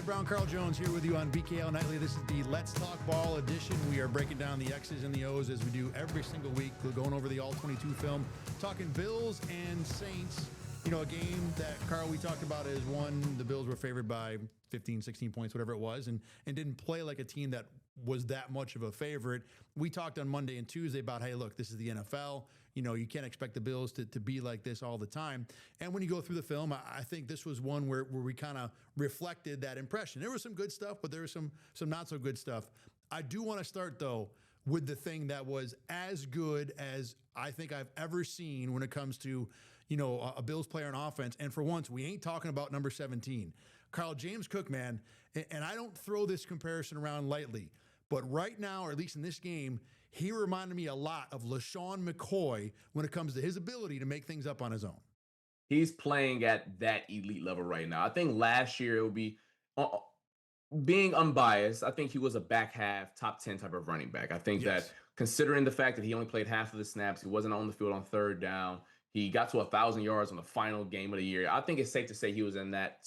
Brad Brown, Carl Jones here with you on BKL Nightly. This is the Let's Talk Ball edition. We are breaking down the X's and the O's as we do every single week. We're going over the All-22 film, talking Bills and Saints. You know, a game that, Carl, we talked about is one, the Bills were favored by 15, 16 points, whatever it was, and didn't play like a team that was that much of a favorite. We talked on Monday and Tuesday about, hey, look, this is the NFL. You know, you can't expect the Bills to be like this all the time. And when you go through the film, I think this was one where we kind of reflected that impression. There was some good stuff, but there was some not so good stuff. I do want to start, though, with the thing that was as good as I think I've ever seen when it comes to, you know, a Bills player on offense. And for once, we ain't talking about number 17. Carl, James Cook, man, and I don't throw this comparison around lightly, but right now, or at least in this game, he reminded me a lot of LaShawn McCoy when it comes to his ability to make things up on his own. He's playing at that elite level right now. I think last year it would be, being unbiased, I think he was a back half, top 10 type of running back. I think that considering the fact that he only played half of the snaps, he wasn't on the field on third down, he got to 1,000 yards on the final game of the year. I think it's safe to say he was in that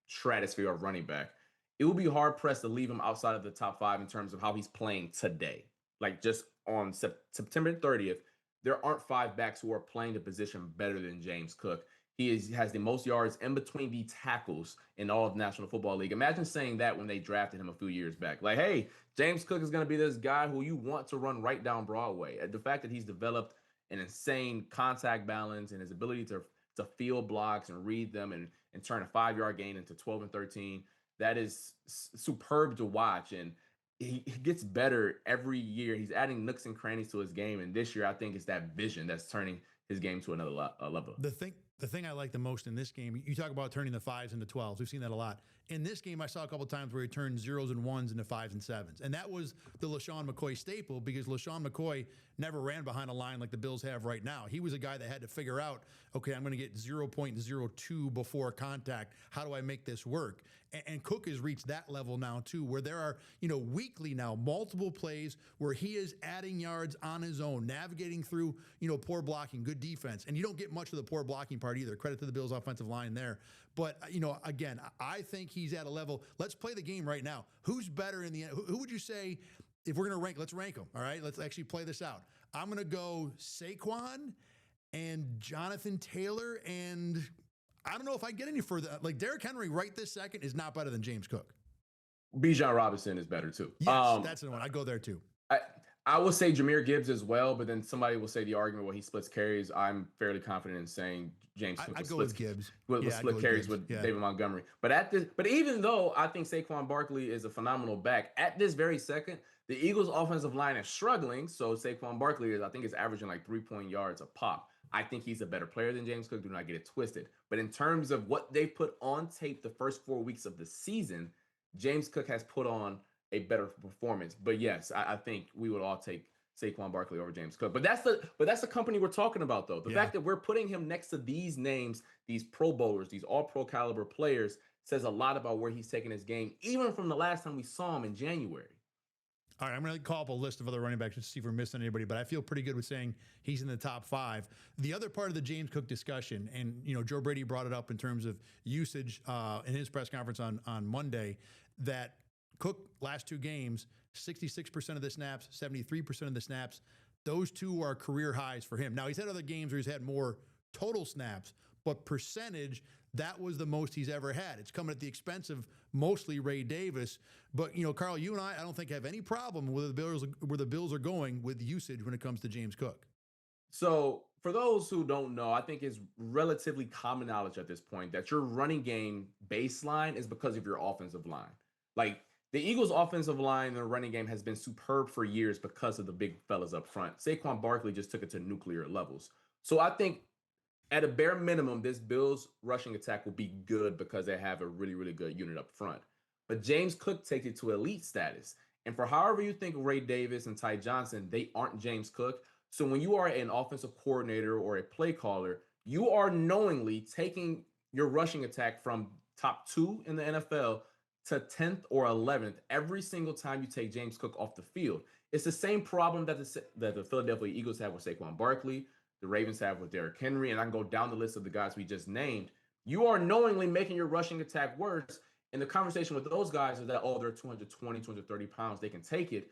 stratosphere of running back. It would be hard pressed to leave him outside of the top 5 in terms of how he's playing today. Like just on September 30th, there aren't 5 backs who are playing the position better than James Cook. He has the most yards in between the tackles in all of the National Football League. Imagine saying that when they drafted him a few years back. Like, hey, James Cook is going to be this guy who you want to run right down Broadway. The fact that he's developed an insane contact balance and his ability to field blocks and read them and turn a 5-yard gain into 12 and 13, that is superb to watch. And he gets better every year. He's adding nooks and crannies to his game. And this year, I think it's that vision that's turning his game to another level. The thing I like the most in this game, you talk about turning the 5s into 12s. We've seen that a lot. In this game, I saw a couple of times where he turned 0s and 1s into 5s and 7s. And that was the LaShawn McCoy staple because LaShawn McCoy never ran behind a line like the Bills have right now. He was a guy that had to figure out, okay, I'm going to get 0.02 before contact. How do I make this work? And Cook has reached that level now, too, where there are, you know, weekly now, multiple plays where he is adding yards on his own, navigating through, you know, poor blocking, good defense. And you don't get much of the poor blocking part either. Credit to the Bills' offensive line there. But, you know, again, I think he's at a level. Let's play the game right now. Who's better in the end? Who would you say, if we're going to rank, let's rank them, all right? Let's actually play this out. I'm going to go Saquon and Jonathan Taylor, and I don't know if I get any further. Like, Derrick Henry right this second is not better than James Cook. Bijan Robinson is better, too. Yes, that's the one. I go there, too. I will say Jahmyr Gibbs as well, but then somebody will say the argument, well, he splits carries. I'm fairly confident in saying James Cook I'd go with Gibbs. Will split carries with David Montgomery. But even though I think Saquon Barkley is a phenomenal back, at this very second, the Eagles' offensive line is struggling. So Saquon Barkley is averaging like 3-point yards a pop. I think he's a better player than James Cook. Do not get it twisted. But in terms of what they put on tape the first 4 weeks of the season, James Cook has put on a better performance. But yes, I think we would all take Saquon Barkley over James Cook. But that's the company we're talking about, though. The fact that we're putting him next to these names, these Pro Bowlers, these all-pro caliber players, says a lot about where he's taking his game, even from the last time we saw him in January. All right, I'm going to call up a list of other running backs just to see if we're missing anybody, but I feel pretty good with saying he's in the top 5. The other part of the James Cook discussion, and you know, Joe Brady brought it up in terms of usage in his press conference on Monday, that Cook last 2 games, 66% of the snaps, 73% of the snaps. Those 2 are career highs for him. Now, he's had other games where he's had more total snaps, but percentage, that was the most he's ever had. It's coming at the expense of mostly Ray Davis. But, you know, Carl, you and I don't think have any problem with where the Bills are going with usage when it comes to James Cook. So for those who don't know, I think it's relatively common knowledge at this point that your running game baseline is because of your offensive line. Like, the Eagles' offensive line and the running game has been superb for years because of the big fellas up front. Saquon Barkley just took it to nuclear levels. So I think at a bare minimum, this Bills rushing attack will be good because they have a really, really good unit up front. But James Cook takes it to elite status. And for however you think of Ray Davis and Ty Johnson, they aren't James Cook. So when you are an offensive coordinator or a play caller, you are knowingly taking your rushing attack from top 2 in the NFL to 10th or 11th every single time you take James Cook off the field. It's the same problem that the Philadelphia Eagles have with Saquon Barkley, the Ravens have with Derrick Henry, and I can go down the list of the guys we just named. You are knowingly making your rushing attack worse, And the conversation with those guys is that, oh, they're 220, 230 pounds. They can take it.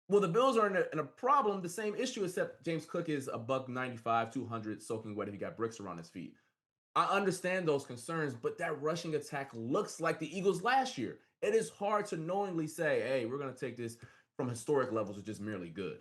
Well, the Bills are in a problem, the same issue, except James Cook is a buck 95, 200, soaking wet if he got bricks around his feet. I understand those concerns, but that rushing attack looks like the Eagles last year. It is hard to knowingly say, hey, we're going to take this from historic levels to just merely good.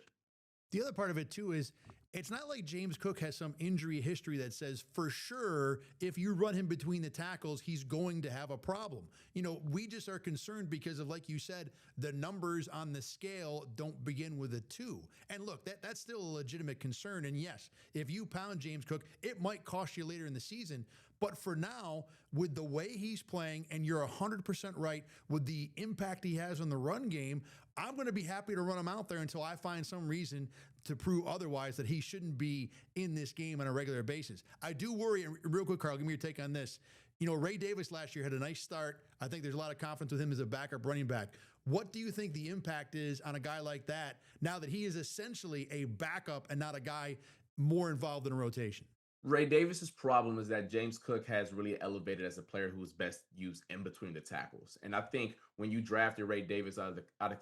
The other part of it, too, is it's not like James Cook has some injury history that says for sure if you run him between the tackles, he's going to have a problem. You know, we just are concerned because of, like you said, the numbers on the scale don't begin with a 2. And look, that's still a legitimate concern. And yes, if you pound James Cook, it might cost you later in the season. But for now, with the way he's playing, and you're 100% right, with the impact he has on the run game, I'm going to be happy to run him out there until I find some reason to prove otherwise that he shouldn't be in this game on a regular basis. I do worry, and real quick, Carl, give me your take on this. You know, Ray Davis last year had a nice start. I think there's a lot of confidence with him as a backup running back. What do you think the impact is on a guy like that now that he is essentially a backup and not a guy more involved in a rotation? Ray Davis's problem is that James Cook has really elevated as a player who is best used in between the tackles. And I think when you drafted Ray Davis out of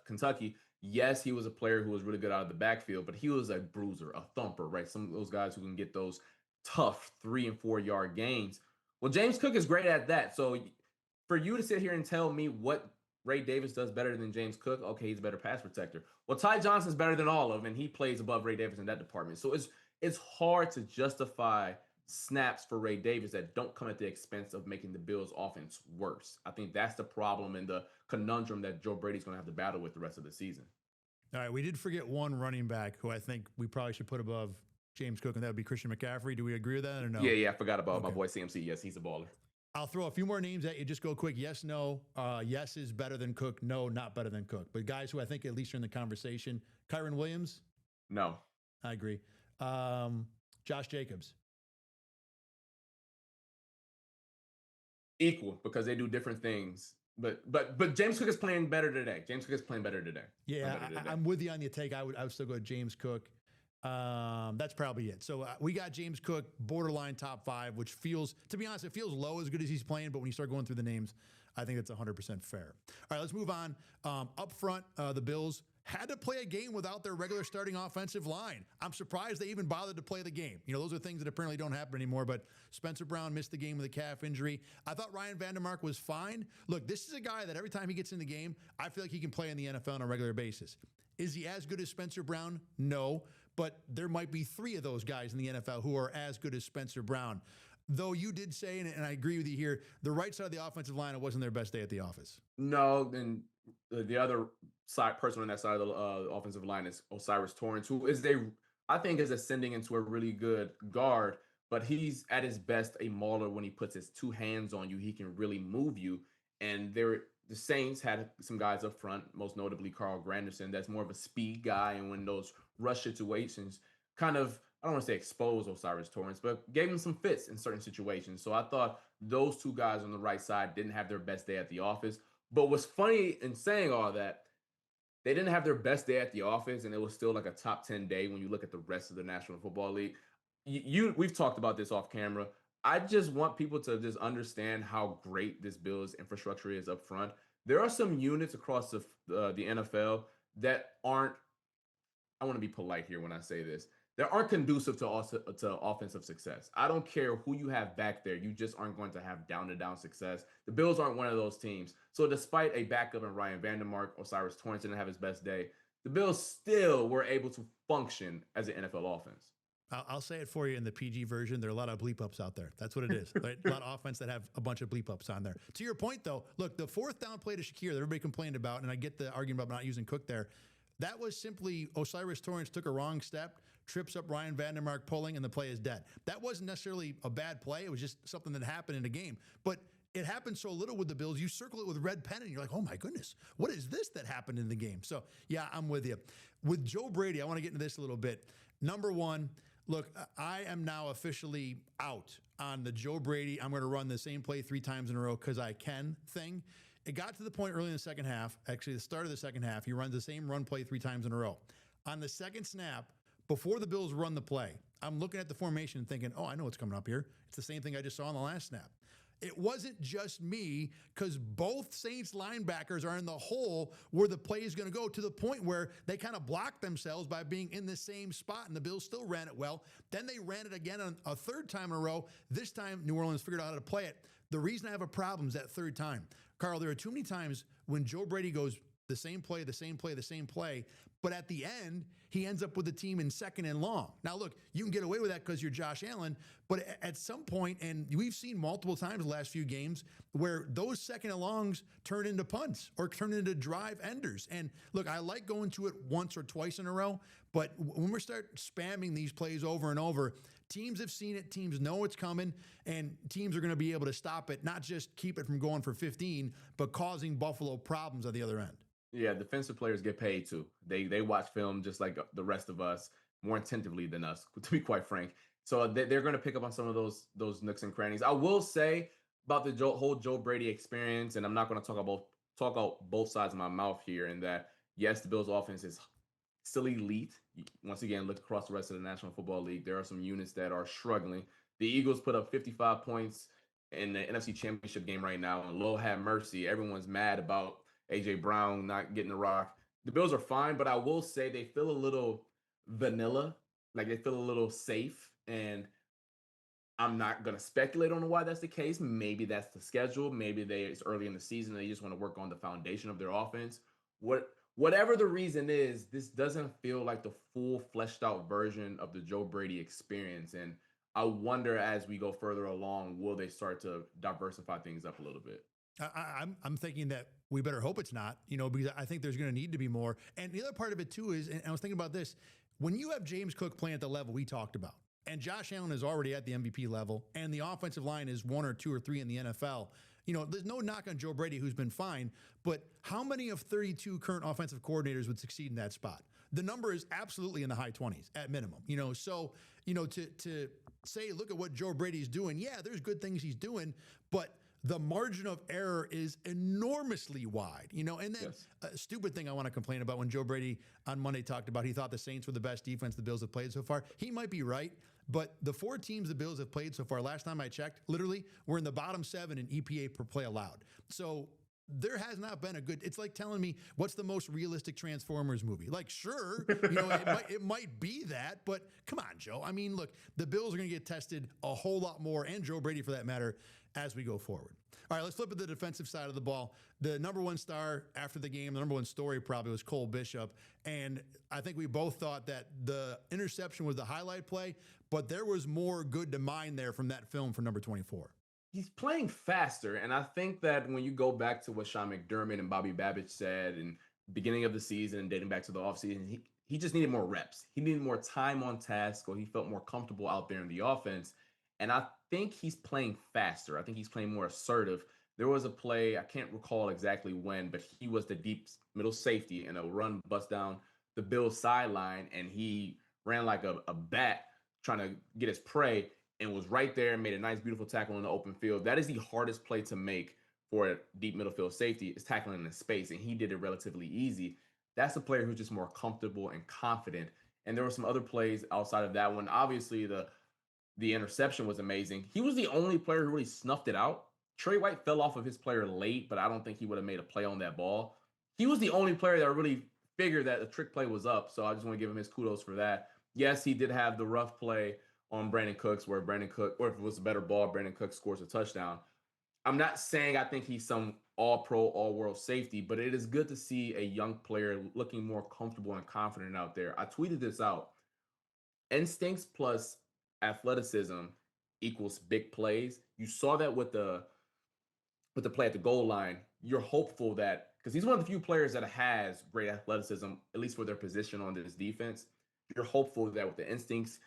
Kentucky, yes, he was a player who was really good out of the backfield, but he was a bruiser, a thumper, right? Some of those guys who can get those tough 3 and 4 yard gains. Well, James Cook is great at that. So for you to sit here and tell me what Ray Davis does better than James Cook, okay, he's a better pass protector. Well, Ty Johnson's better than all of them, and he plays above Ray Davis in that department. So it's hard to justify snaps for Ray Davis that don't come at the expense of making the Bills' offense worse. I think that's the problem and the conundrum that Joe Brady's going to have to battle with the rest of the season. All right, we did forget one running back who I think we probably should put above James Cook, and that would be Christian McCaffrey. Do we agree with that or no? Yeah, I forgot about my boy CMC. Yes, he's a baller. I'll throw a few more names at you. Just go quick. Yes, no. Yes is better than Cook. No, not better than Cook. But guys who I think at least are in the conversation. Kyron Williams? No. I agree. Josh Jacobs? Equal, because they do different things. But James Cook is playing better today. Yeah, I'm with you on the take. I would still go with James Cook. That's probably it. So we got James Cook, borderline top 5, which feels, to be honest, it feels low as good as he's playing. But when you start going through the names, I think that's 100% fair. All right, let's move on. Up front, the Bills had to play a game without their regular starting offensive line. I'm surprised they even bothered to play the game. You know, those are things that apparently don't happen anymore, but Spencer Brown missed the game with a calf injury. I thought Ryan Vandermark was fine. Look, this is a guy that every time he gets in the game, I feel like he can play in the NFL on a regular basis. Is he as good as Spencer Brown? No, but there might be 3 of those guys in the NFL who are as good as Spencer Brown. Though you did say, and I agree with you here, the right side of the offensive line, it wasn't their best day at the office. No, and the other person on that side of the offensive line is O'Cyrus Torrence, who I think is ascending into a really good guard, but he's at his best a mauler when he puts his 2 hands on you. He can really move you. And the Saints had some guys up front, most notably Carl Granderson, that's more of a speed guy. And when those rush situations kind of, I don't want to say expose O'Cyrus Torrence, but gave him some fits in certain situations. So I thought those 2 guys on the right side didn't have their best day at the office. But what's funny in saying all that, they didn't have their best day at the office, and it was still like a top 10 day when you look at the rest of the National Football League. We've talked about this off camera. I just want people to just understand how great this Bills infrastructure is up front. There are some units across the NFL that aren't, I want to be polite here when I say this, that aren't conducive to offensive success. I don't care who you have back there. You just aren't going to have down-to-down success. The Bills aren't one of those teams. So despite a backup in Ryan Vandermark, O'Cyrus Torrence didn't have his best day, the Bills still were able to function as an NFL offense. I'll say it for you in the PG version. There are a lot of bleep ups out there. That's what it is. Right? A lot of offense that have a bunch of bleep ups on there. To your point, though, look, the 4th down play to Shakir that everybody complained about, and I get the argument about not using Cook there, that was simply O'Cyrus Torrence took a wrong step, trips up Ryan Vandermark pulling, and the play is dead. That wasn't necessarily a bad play. It was just something that happened in a game. But it happened so little with the Bills, you circle it with red pen, and you're like, oh, my goodness, what is this that happened in the game? So, yeah, I'm with you. With Joe Brady, I want to get into this a little bit. Number one, look, I am now officially out on the Joe Brady, I'm going to run the same play 3 times in a row because I can thing. It got to the point early in the second half, actually the start of the second half, he runs the same run play 3 times in a row. On the second snap, before the Bills run the play, I'm looking at the formation and thinking, oh, I know what's coming up here. It's the same thing I just saw on the last snap. It wasn't just me, because both Saints linebackers are in the hole where the play is going to go, to the point where they kind of blocked themselves by being in the same spot, and the Bills still ran it well. Then they ran it again on a third time in a row. This time, New Orleans figured out how to play it. The reason I have a problem is that third time. Carl, there are too many times when Joe Brady goes the same play, but at the end, he ends up with the team in second and long. Now, look, you can get away with that because you're Josh Allen, but at some point, and we've seen multiple times the last few games, where those second and longs turn into punts or turn into drive enders. And look, I like going to it once or twice in a row, but when we start spamming these plays over and over, teams have seen it, teams know it's coming, and teams are going to be able to stop it, not just keep it from going for 15, but causing Buffalo problems at the other end. Yeah, defensive players get paid too. They watch film just like the rest of us, more attentively than us, to be quite frank. So they're going to pick up on some of those nooks and crannies. I will say about the whole Joe Brady experience, and I'm not going to talk about both sides of my mouth here, in that yes, the Bills' offense is still elite. Once again, look across the rest of the National Football League. There are some units that are struggling. The Eagles put up 55 points in the NFC Championship game right now, and Lord have mercy, everyone's mad about A.J. Brown not getting the rock. The Bills are fine, but I will say they feel a little vanilla, like they feel a little safe, and I'm not going to speculate on why that's the case. Maybe that's the schedule. Maybe it's early in the season. They just want to work on the foundation of their offense. Whatever the reason is, this doesn't feel like the full fleshed out version of the Joe Brady experience. And I wonder, as we go further along, will they start to diversify things up a little bit? I'm thinking that we better hope it's not, because I think there's going to need to be more. And the other part of it too is, and I was thinking about this, when you have James Cook playing at the level we talked about, and Josh Allen is already at the MVP level, and the offensive line is 1 or 2 or 3 in the NFL, there's no knock on Joe Brady, who's been fine, but how many of 32 current offensive coordinators would succeed in that spot? The number is absolutely in the high 20s at minimum, so, to say, look at what Joe Brady's doing. Yeah, there's good things he's doing, but the margin of error is enormously wide, and then Yes. A stupid thing I want to complain about, when Joe Brady on Monday talked about he thought the Saints were the best defense the Bills have played so far. He might be right, but the 4 teams the Bills have played so far, last time I checked, literally, we're in the bottom 7 in EPA per play allowed. So there has not been a good, it's like telling me what's the most realistic Transformers movie. Like, sure, it might be that, but come on, Joe. I mean, look, the Bills are going to get tested a whole lot more, and Joe Brady for that matter, as we go forward. All right, let's flip to the defensive side of the ball. The number one star after the game, the number one story probably, was Cole Bishop. And I think we both thought that the interception was the highlight play, but there was more good to mine there from that film for number 24. He's playing faster, and I think that when you go back to what Sean McDermott and Bobby Babbitt said in the beginning of the season and dating back to the offseason, he just needed more reps. He needed more time on task, or he felt more comfortable out there in the offense. And I think he's playing faster. I think he's playing more assertive. There was a play, I can't recall exactly when, but he was the deep middle safety, and a run bust down the Bills sideline, and he ran like a bat trying to get his prey, and was right there and made a nice, beautiful tackle in the open field. That is the hardest play to make for a deep middle field safety, is tackling in space, and he did it relatively easy. That's a player who's just more comfortable and confident. And there were some other plays outside of that one. Obviously, the interception was amazing. He was the only player who really snuffed it out. Trey White fell off of his player late, but I don't think he would have made a play on that ball. He was the only player that really figured that the trick play was up, so I just want to give him his kudos for that. Yes, he did have the rough play on Brandon Cooks, where Brandon Cook, or if it was a better ball, Brandon Cook scores a touchdown. I'm not saying I think he's some all-pro, all-world safety, but it is good to see a young player looking more comfortable and confident out there. I tweeted this out. Instincts plus athleticism equals big plays. You saw that with the play at the goal line. You're hopeful that, because he's one of the few players that has great athleticism, at least for their position on this defense. You're hopeful that with the instincts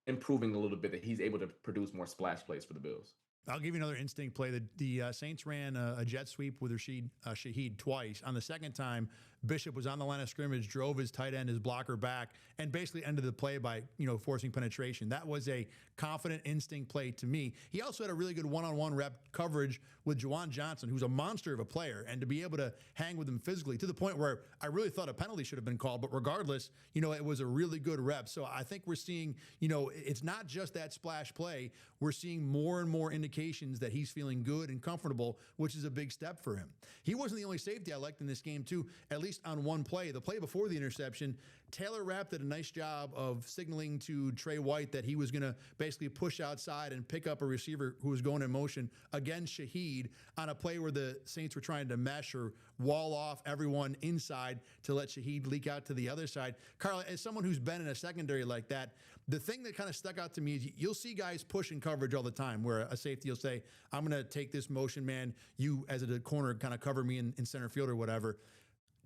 improving a little bit, that he's able to produce more splash plays for the Bills. I'll give you another instinct play. The Saints ran a jet sweep with Shaheed twice. On the second time, Bishop was on the line of scrimmage, drove his tight end, his blocker back, and basically ended the play by, forcing penetration. That was a confident instinct play to me. He also had a really good one-on-one rep coverage with Juwan Johnson, who's a monster of a player, and to be able to hang with him physically to the point where I really thought a penalty should have been called, but regardless, it was a really good rep. So I think we're seeing, it's not just that splash play. We're seeing more and more indications that he's feeling good and comfortable, which is a big step for him. He wasn't the only safety I liked in this game too, at least on one play. The play before the interception, Taylor Rapp did a nice job of signaling to Trey White that he was going to basically push outside and pick up a receiver who was going in motion against Shaheed on a play where the Saints were trying to mesh or wall off everyone inside to let Shaheed leak out to the other side. Carl, as someone who's been in a secondary like that, the thing that kind of stuck out to me is you'll see guys pushing coverage all the time where a safety will say, I'm going to take this motion, man. You, as a corner, kind of cover me in center field or whatever.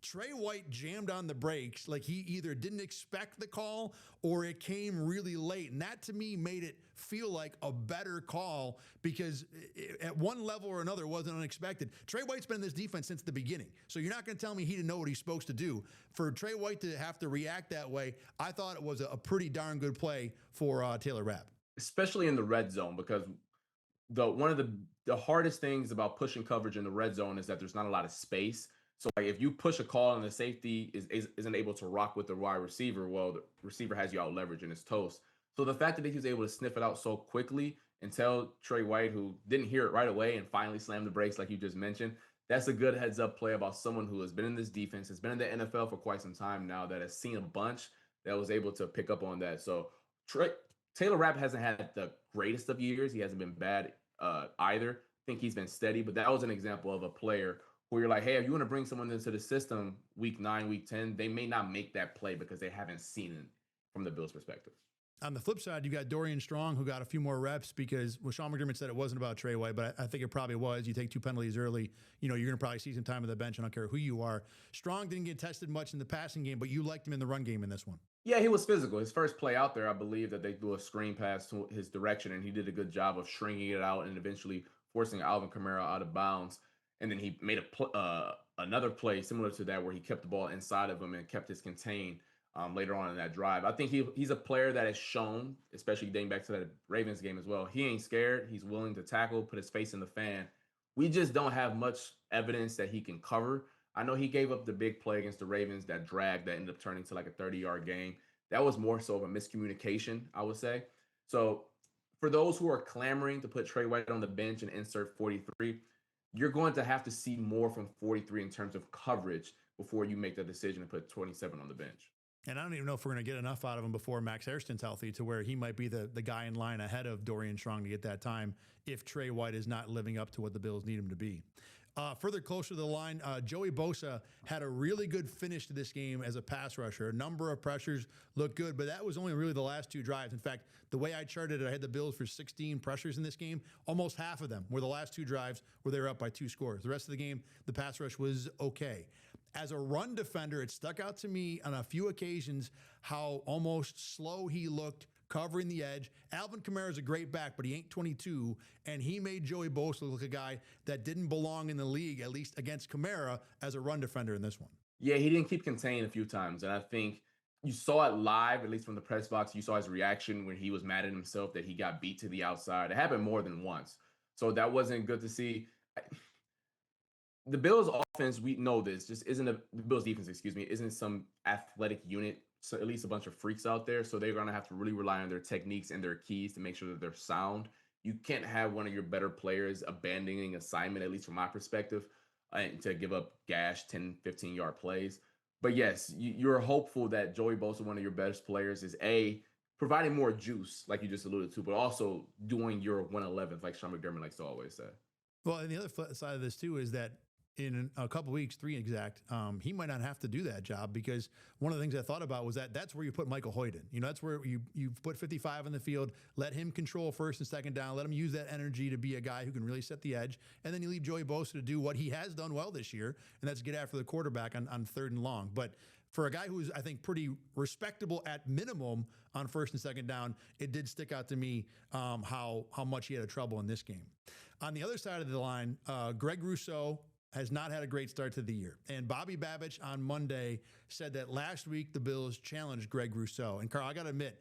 Trey White jammed on the brakes like he either didn't expect the call or it came really late. And that to me made it feel like a better call because at one level or another it wasn't unexpected. Trey White's been in this defense since the beginning. So you're not going to tell me he didn't know what he's supposed to do. For Trey White to have to react that way, I thought it was a pretty darn good play for Taylor Rapp. Especially in the red zone, because one of the hardest things about pushing coverage in the red zone is that there's not a lot of space. So like if you push a call and the safety isn't able to rock with the wide receiver, well, the receiver has you out leveraged and it's toast. So the fact that he was able to sniff it out so quickly and tell Trey White, who didn't hear it right away and finally slammed the brakes like you just mentioned, that's a good heads up play about someone who has been in this defense, has been in the NFL for quite some time now, that has seen a bunch, that was able to pick up on that. So Taylor Rapp hasn't had the greatest of years. He hasn't been bad either. I think he's been steady, but that was an example of a player where you're like, hey, if you want to bring someone into the system week 9, week 10, they may not make that play because they haven't seen it from the Bills' perspective. On the flip side, you got Dorian Strong, who got a few more reps because Sean McDermott said it wasn't about Trey White, but I think it probably was. You take 2 penalties early, you're going to probably see some time on the bench. I don't care who you are. Strong didn't get tested much in the passing game, but you liked him in the run game in this one. Yeah, he was physical. His first play out there, I believe that they threw a screen pass to his direction, and he did a good job of shrinking it out and eventually forcing Alvin Kamara out of bounds. And then he made another play similar to that where he kept the ball inside of him and kept his contained later on in that drive. I think he's a player that has shown, especially dating back to that Ravens game as well, he ain't scared. He's willing to tackle, put his face in the fan. We just don't have much evidence that he can cover. I know he gave up the big play against the Ravens, that drag that ended up turning to like a 30-yard game. That was more so of a miscommunication, I would say. So for those who are clamoring to put Trey White on the bench and insert 43, you're going to have to see more from 43 in terms of coverage before you make the decision to put 27 on the bench. And I don't even know if we're going to get enough out of him before Max Hairston's healthy to where he might be the guy in line ahead of Dorian Strong to get that time if Trey White is not living up to what the Bills need him to be. Further closer to the line, Joey Bosa had a really good finish to this game as a pass rusher. A number of pressures looked good, but that was only really the last 2 drives. In fact, the way I charted it, I had the Bills for 16 pressures in this game. Almost half of them were the last 2 drives where they were up by 2 scores. The rest of the game, the pass rush was okay. As a run defender, it stuck out to me on a few occasions how almost slow he looked covering the edge. Alvin Kamara is a great back, but he ain't 22, and he made Joey Bosa look like a guy that didn't belong in the league, at least against Kamara, as a run defender in this one. Yeah, he didn't keep contained a few times, and I think you saw it live, at least from the press box. You saw his reaction when he was mad at himself that he got beat to the outside. It happened more than once, so that wasn't good to see. The Bills offense, we know this, just isn't the Bills defense, isn't some athletic unit. So at least a bunch of freaks out there. So they're going to have to really rely on their techniques and their keys to make sure that they're sound. You can't have one of your better players abandoning assignment, at least from my perspective, and to give up 10, 15-yard plays. But yes, you're hopeful that Joey Bosa, one of your best players, is providing more juice, like you just alluded to, but also doing your 111th, like Sean McDermott likes to always say. Well, and the other side of this too is that in a couple weeks, 3 exact, he might not have to do that job because one of the things I thought about was that's where you put Michael Hoyt in. That's where you put 55 in the field, let him control first and second down, let him use that energy to be a guy who can really set the edge, and then you leave Joey Bosa to do what he has done well this year, and that's get after the quarterback on 3rd and long. But for a guy who's, I think, pretty respectable at minimum on 1st and 2nd down, it did stick out to me how much he had trouble in this game. On the other side of the line, Greg Rousseau, has not had a great start to the year. And Bobby Babich on Monday said that last week the Bills challenged Greg Rousseau. And Carl, I got to admit,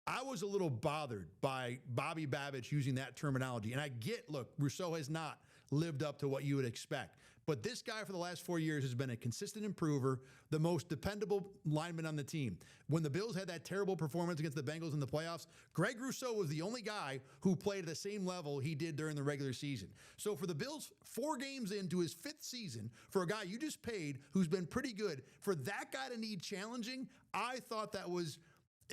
I was a little bothered by Bobby Babich using that terminology. And I get, look, Rousseau has not lived up to what you would expect. But this guy for the last 4 years has been a consistent improver, the most dependable lineman on the team. When the Bills had that terrible performance against the Bengals in the playoffs, Greg Rousseau was the only guy who played at the same level he did during the regular season. So for the Bills, 4 games into his 5th season, for a guy you just paid who's been pretty good, for that guy to need challenging, I thought it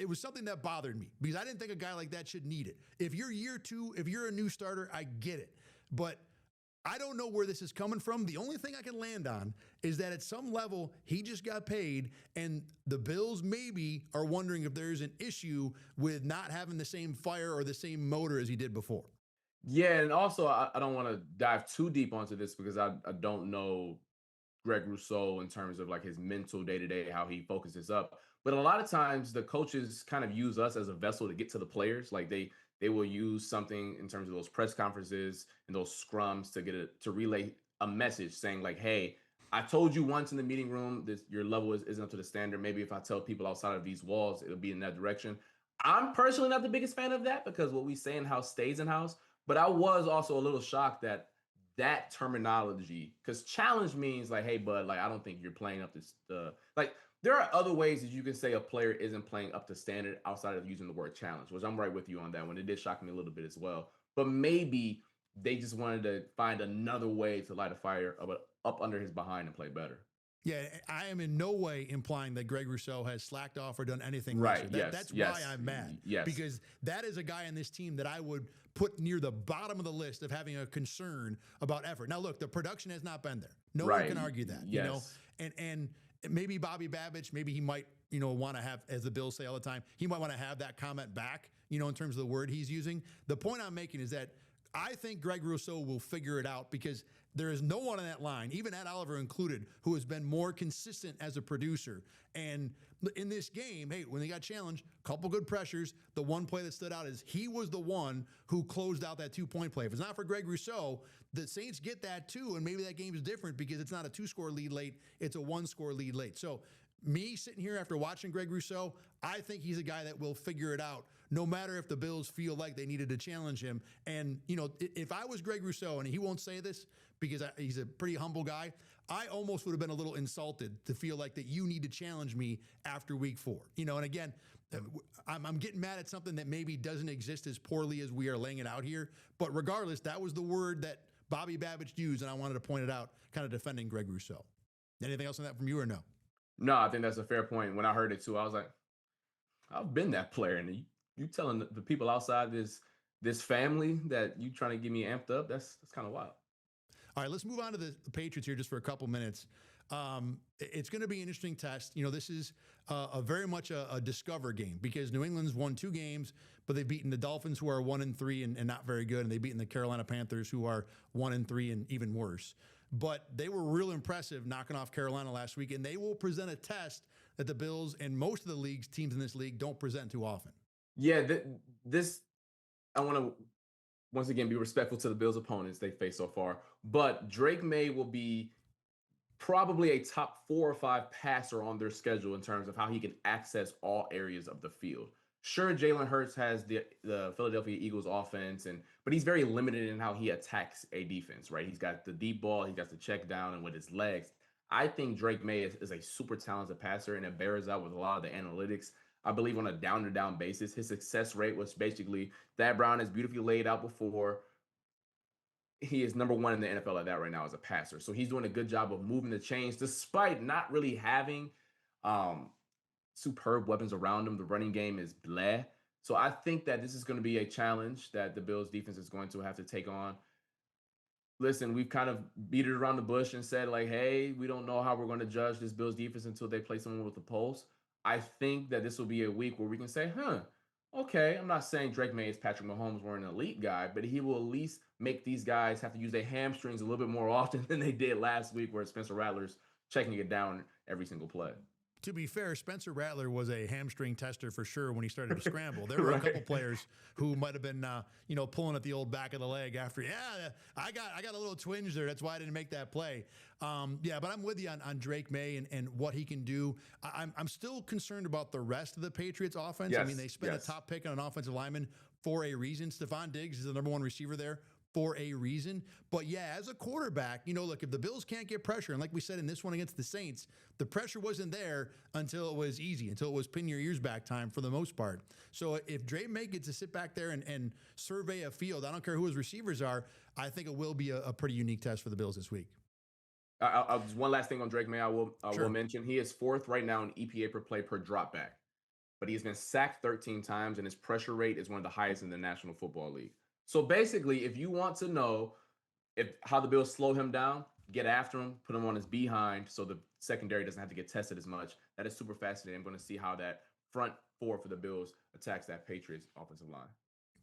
was something that bothered me because I didn't think a guy like that should need it. If you're year 2, if you're a new starter, I get it. But I don't know where this is coming from. The only thing I can land on is that at some level, he just got paid, and the Bills maybe are wondering if there's an issue with not having the same fire or the same motor as he did before. Yeah, and also I don't want to dive too deep onto this because I don't know Greg Rousseau in terms of like his mental day to day, how he focuses up. But a lot of times the coaches kind of use us as a vessel to get to the players. Like they will use something in terms of those press conferences and those scrums to to relay a message saying like, hey, I told you once in the meeting room this your level isn't up to the standard. Maybe if I tell people outside of these walls, it'll be in that direction. I'm personally not the biggest fan of that because what we say in house stays in house. But I was also a little shocked that terminology, because challenge means like, hey, bud, like I don't think you're playing up to like there are other ways that you can say a player isn't playing up to standard outside of using the word challenge, which I'm right with you on that one. It did shock me a little bit as well. But maybe they just wanted to find another way to light a fire up under his behind and play better. Yeah, I am in no way implying that Greg Rousseau has slacked off or done anything Right. this year. Yes. That's yes. why I'm mad. Yes. Because that is a guy on this team that I would put near the bottom of the list of having a concern about effort. Now, look, the production has not been there. No one can argue that. Yes. You know, and maybe Bobby Babich, maybe he might, want to have, as the Bills say all the time, he might want to have that comment back, in terms of the word he's using. The point I'm making is that I think Greg Rousseau will figure it out because there is no one on that line, even Ed Oliver included, who has been more consistent as a producer. And in this game, hey, when they got challenged, a couple good pressures. The one play that stood out is he was the one who closed out that 2-point play. If it's not for Greg Rousseau, the Saints get that too, and maybe that game is different because it's not a 2-score lead late, it's a 1-score lead late. So me sitting here after watching Greg Rousseau, I think he's a guy that will figure it out no matter if the Bills feel like they needed to challenge him. And, if I was Greg Rousseau, and he won't say this because he's a pretty humble guy, I almost would have been a little insulted to feel like that you need to challenge me after week 4. And again, I'm getting mad at something that maybe doesn't exist as poorly as we are laying it out here. But regardless, that was the word that Bobby Babich used, and I wanted to point it out, kind of defending Greg Rousseau. Anything else on that from you or no? No, I think that's a fair point. When I heard it too, I was like, I've been that player, and you telling the people outside this family that you trying to get me amped up. That's kind of wild. All right, let's move on to the Patriots here just for a couple minutes. It's going to be an interesting test. This is a very much a discover game because New England's won 2 games, but they've beaten the Dolphins, who are 1-3 and not very good, and they've beaten the Carolina Panthers, who are 1-3 and even worse. But they were real impressive knocking off Carolina last week, and they will present a test that the Bills and most of the league's teams in this league don't present too often. Yeah, I want to once again be respectful to the Bills' opponents they face so far, but Drake May will be probably a top 4 or 5 passer on their schedule in terms of how he can access all areas of the field. Sure, Jalen Hurts has the Philadelphia Eagles offense, but he's very limited in how he attacks a defense, right? He's got the deep ball, he got the check down, and with his legs. I think Drake May is a super talented passer, and it bears out with a lot of the analytics. I believe on a down-to-down basis, his success rate was basically Thad Brown has beautifully laid out before. He is number 1 in the NFL at that right now as a passer. So he's doing a good job of moving the chains despite not really having superb weapons around him. The running game is bleh. So I think that this is going to be a challenge that the Bills defense is going to have to take on. Listen, we've kind of beat it around the bush and said like, hey, we don't know how we're going to judge this Bills defense until they play someone with the pulse. I think that this will be a week where we can say, okay, I'm not saying Drake May is Patrick Mahomes or an elite guy, but he will at least make these guys have to use their hamstrings a little bit more often than they did last week where Spencer Rattler's checking it down every single play. To be fair, Spencer Rattler was a hamstring tester for sure when he started to scramble. There were a couple players who might have been, pulling at the old back of the leg after. Yeah, I got a little twinge there. That's why I didn't make that play. But I'm with you on Drake May and what he can do. I'm still concerned about the rest of the Patriots offense. Yes, I mean, they spent a top pick on an offensive lineman for a reason. Stephon Diggs is the number one receiver there for a reason. But yeah, as a quarterback, look, if the Bills can't get pressure, and like we said in this one against the Saints, the pressure wasn't there until it was easy, until it was pin your ears back time for the most part. So if Drake May gets to sit back there and survey a field, I don't care who his receivers are, I think it will be a pretty unique test for the Bills this week. Just one last thing on Drake May I will mention. He is 4th right now in EPA per play per drop back, but he's been sacked 13 times, and his pressure rate is one of the highest in the National Football League. So basically, if you want to know how the Bills slow him down, get after him, put him on his behind so the secondary doesn't have to get tested as much. That is super fascinating. I'm going to see how that front four for the Bills attacks that Patriots offensive line.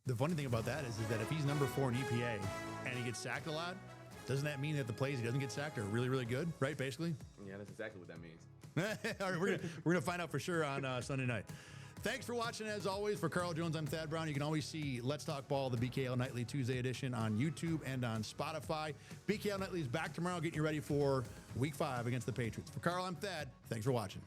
The funny thing about that is that if he's number 4 in EPA and he gets sacked a lot, doesn't that mean that the plays he doesn't get sacked are really, really good, right, basically? Yeah, that's exactly what that means. All right, we're gonna find out for sure on Sunday night. Thanks for watching, as always. For Carl Jones, I'm Thad Brown. You can always see Let's Talk Ball, the BKL Nightly Tuesday edition on YouTube and on Spotify. BKL Nightly is back tomorrow, getting you ready for Week 5 against the Patriots. For Carl, I'm Thad. Thanks for watching.